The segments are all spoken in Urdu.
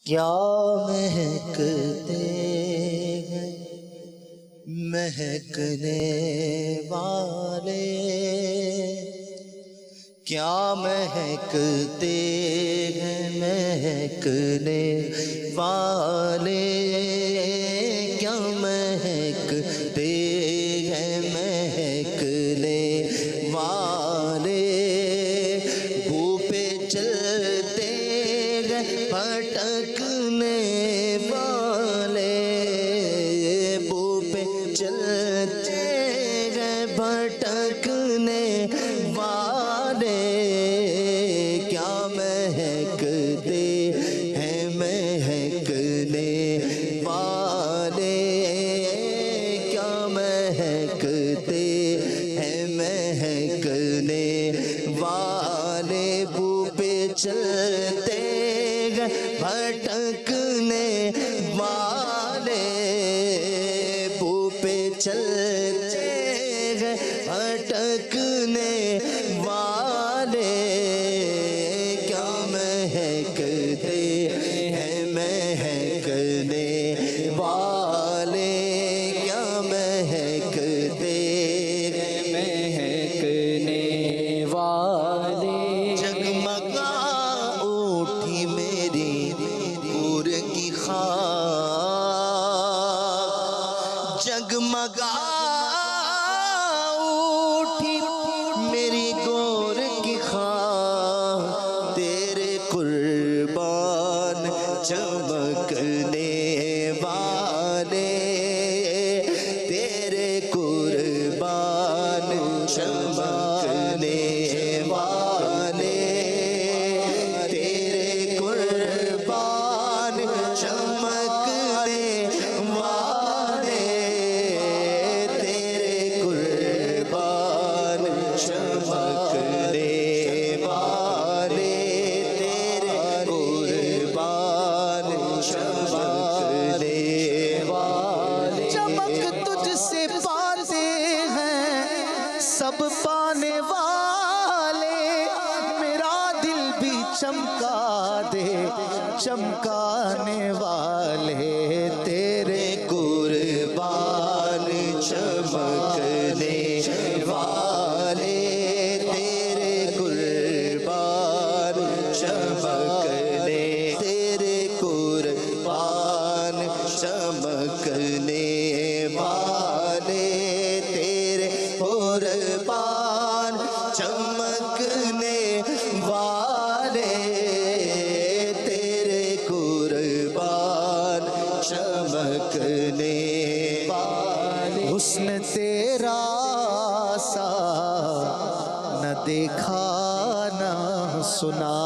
کیا مہکتے ہیں مہکنے والے، کیا مہکتے ہیں مہکنے والے، کیا مہکتے ہیں مہکنے والے، بو پہ چلتے ہیں بھٹکنے والے، بو پہ چلتے ہیں بھٹکنے والے، کیا مہکتے ہیں مہکنے والے، کیا مہکتے ہیں مہکنے والے، بو پہ چلتے ہیں بھٹکنے والے، بو پہ چلتے ہیں بھٹکنے والے، کیا مہکتے ہیں مہکنے والے، کیا مہکتے ہیں مہکنے والے، جگمگا اٹھی میری گور کی خاک، جگمگا اٹھی میری گور کی خاک، تیرے قربان چمکنے والے، تیرے قربان چمکنے والے، تیرے قربان چمکنے والے، تیرے قربان چمکنے والے، تیرے قربان چمکنے والے، چمک تجھ سے پاتے ہیں سب پانے والے، میرا دل بھی چمکا دے چمکانے والے، تیرے قربان چمکنے والے، تیرے قربان چمکنے، تیرے قربان چمکنے والے، تیرے قربان چمکنے والے، تیرے قربان چمکنے والے، حسن تیرا سا نہ دیکھا نہ سنا،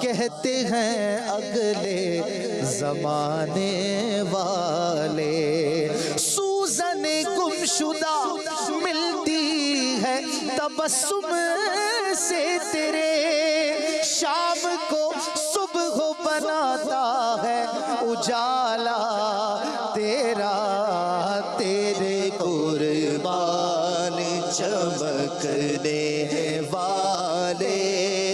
کہتے ہیں اگلے زمانے والے، سوزن گمشدہ ملتی ہے تبسم سے تیرے، شام کو صبح بناتا ہے اجالا تیرا، تیرے قربان چمکنے والے،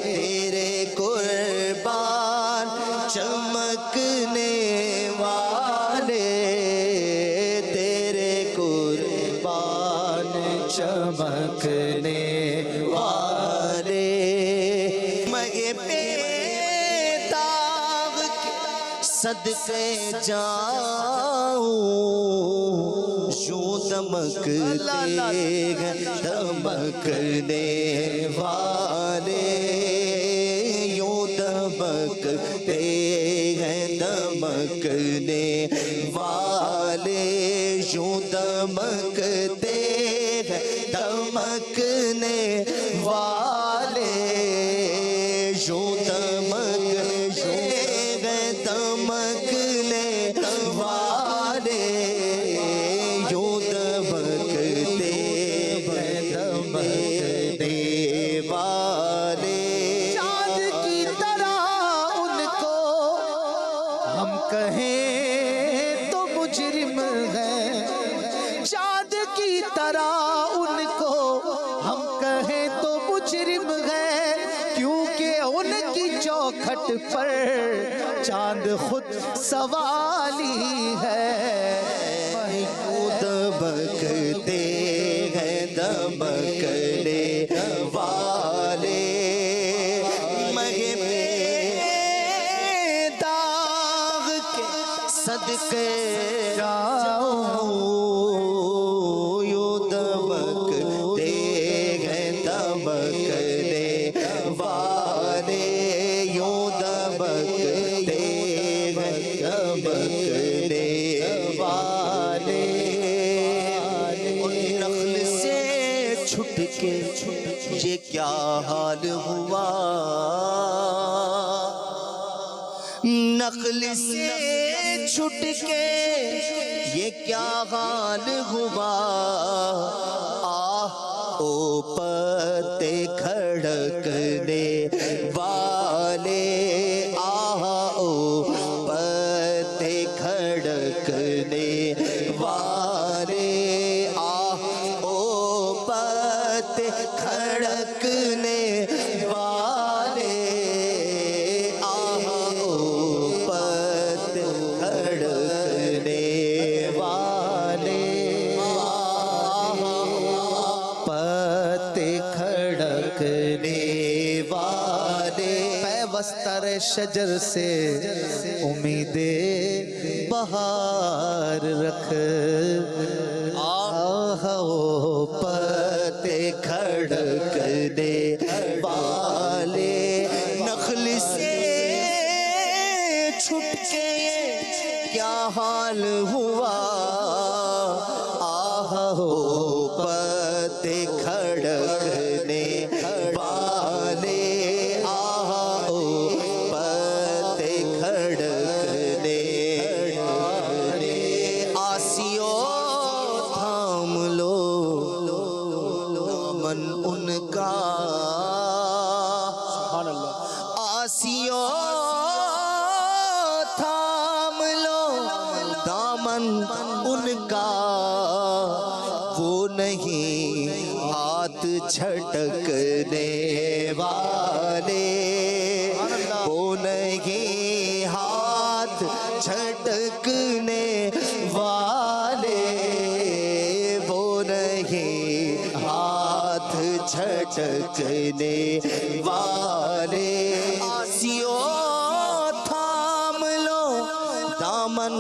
تیرے قربان چمکنے والے، تیرے قربان چمکنے والے، مگے پہ داغ کے صدقے جاؤں، یوں دمکتے ہیں دمکنے والے، یوں دمکتے ہیں دمکنے والے، یوں دمکتے ہیں دمکنے والے، یوں دمکتے ہیں دمکنے والے، یوں دمکتے ہیں دمکنے والے، چاند کی طرح ان کو ہم کہیں تو مجرم ہیں، چاند کی طرح ان کو ہم کہیں تو مجرم ہیں، کیونکہ ان کی چوکھٹ پر چاند چاند خود سوالی ہے یوں دبکتے ہیں دبکنے والے مہے میں داغ کے صدقے جاؤ یوں دبکتے ہیں دبکنے والے یوں دبکتے ہیں دبکنے والے ان نخل سے چھٹ کے یہ کیا حال ہوا نخل سے چھٹ کے یہ کیا حال ہوا آہ او پتے کھڑکنے والے آہ او پتے کھڑکنے والے آہ او پتے کھڑکنے والے آہ او پتے کھڑکنے والے پتے کھڑکنے والے پیوستر شجر سے امید بہار رکھ آہ او پتے کھڑکنے والے نخل سے چھٹ کے کیا حال ہوا آہ او پتے کھڑکنے والے آہ او پتے کھڑکنے والے آسیو تھام لو من ان کا آسیو تھام لو دامن ان کا وہ نہیں ہاتھ چھٹکنے والے وہ نہیں ہاتھ چھٹکنے والے وہ نہیں ہاتھ چھٹکنے والے آسیو تھام لو دامن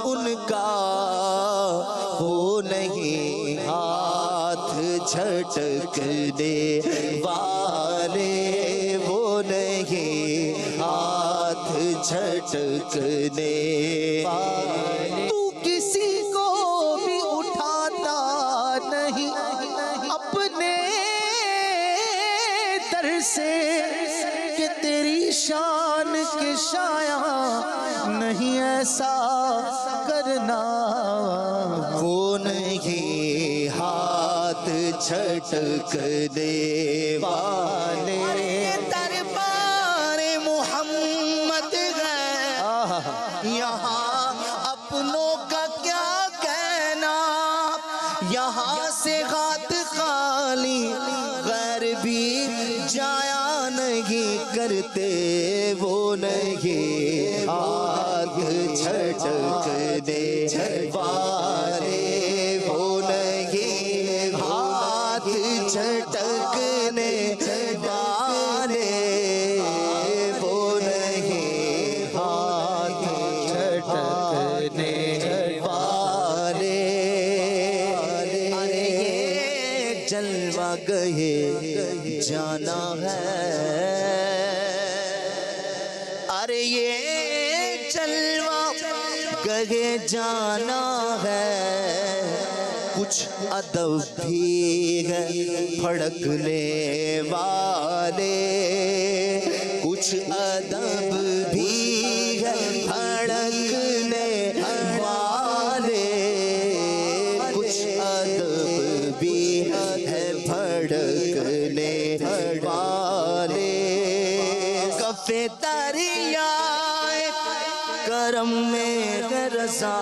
ان کا وہ نہیں ہاتھ چھٹکنے والے وہ نہیں ہاتھ چھٹکنے والے تو کسی کو بھی اٹھاتا نہیں اپنے در سے کہ تیری شان کے شایع نہیں ایسا کرنا وہ نہیں ہاتھ چھٹکنے والے دربار محمد ہے یہاں اپنوں کا کیا کہنا یہاں سے ہاتھ خالی غیر بھی جایا نہیں کرتے وہ نہیں ہاتھ چھٹکنے والے وہ نہیں ہاتھ چھٹکنے والے وہ نہیں ہاتھ چھٹکنے والے ارے یہ جلوہ گہے جانا ہے ارے یہ جلوہ گہے جانا ہے کچھ ادب بھی ہے پھڑکنے والے کچھ ادب بھی ہے پھڑکنے والے کچھ ادب بھی ہے پھڑکنے والے کفے دریائے کرم میں ہے رضا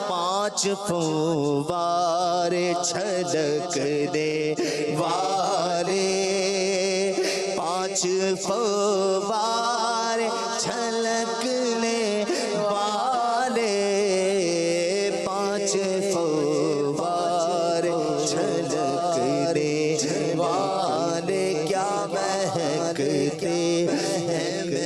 پانچ فوارے چھلکنے والے پانچ فوارے چھلک کچھ فوار چھلکنے والے کیا مہکتے ہیں